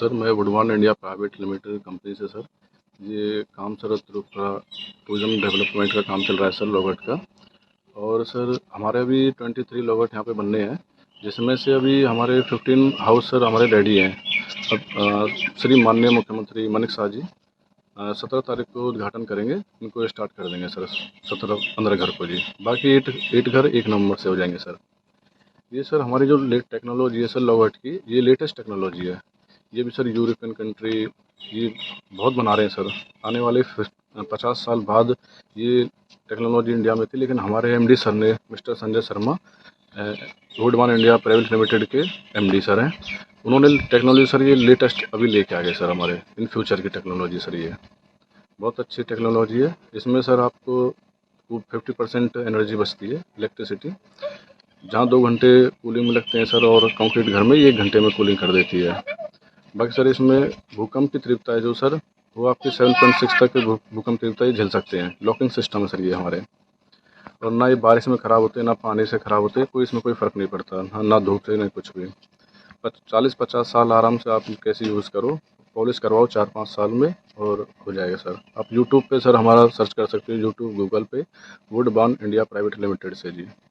Sir मैं वुडवान India private limited company से sir ये काम सर टूरिज्म डेवलपमेंट का काम चल रहा है सर लोगट का। और सर हमारे अभी 23 लोगट यहाँ पे बनने हैं, जिसमें से अभी हमारे 15 हाउस सर हमारे रेडी हैं। अब श्री माननीय मुख्यमंत्री मानिक शाह जी 17 तारीख को उद्घाटन करेंगे, इनको स्टार्ट कर देंगे सर 17-15 घर को जी। बाकी 8 घर 1 नवंबर से हो जाएंगे सर। ये सर हमारी जो लेट टेक्नोलॉजी है सर लोगट की, ये लेटेस्ट टेक्नोलॉजी है। ये भी सर यूरोपियन कंट्री ये बहुत बना रहे हैं सर। आने वाले 50 साल बाद ये टेक्नोलॉजी इंडिया में थी, लेकिन हमारे एमडी सर ने mister Sanjay Sharma Woodvan India private limited के एमडी सर हैं, उन्होंने टेक्नोलॉजी सर ये लेटेस्ट अभी लेके आ गए सर हमारे इन फ्यूचर की टेक्नोलॉजी सर। ये बहुत अच्छी टेक्नोलॉजी है। इसमें सर आपको 50% एनर्जी बचती है इलेक्ट्रिसिटी, जहाँ 2 घंटे कूलिंग में लगते हैं सर, और कंक्रीट घर में ये 1 घंटे में कूलिंग कर देती है। बाकी सर इसमें भूकंप की तीव्रता है जो सर वो आपकी 7.6 तक भूकंप तीव्रता ये झेल सकते हैं। लॉकिंग सिस्टम है सर ये हमारे, और ना ये बारिश में ख़राब होते हैं ना पानी से ख़राब होते हैं, कोई इसमें कोई फ़र्क नहीं पड़ता, ना धूप से ना कुछ भी। 40-50 साल आराम से आप कैसे यूज़ करो, पॉलिश करवाओ 4-5 साल में और हो जाएगा सर। आप यूट्यूब पे सर हमारा सर्च कर सकते हो, यूट्यूब गूगल पे वुडवान इंडिया प्राइवेट लिमिटेड से जी।